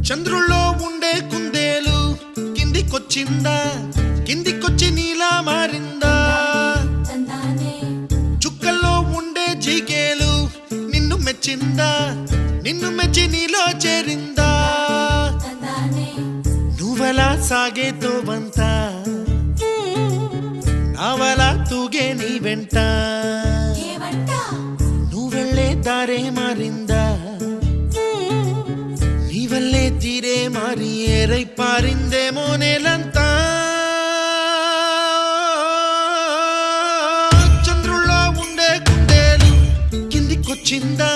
చంద్రుల్లో ఉండే కుందేలు కిందికొచ్చిందా, కిందికొచ్చి నీలా మారిందా? చుక్కల్లో ఉండే జీకేలు నిన్ను మెచ్చిందా, నిన్ను మెచ్చి నీలో చేరిందా? నువ్వలా సాగే తోవంత నావలా తూగే నీ వెంట, నువ్వెళ్ళే దారే మారిందా, నీవల్లే తీరే మారి ఏరై పారిందేమో నేలంతా. చంద్రుల్లో ఉండే కుందేలు కిందికొచ్చిందా,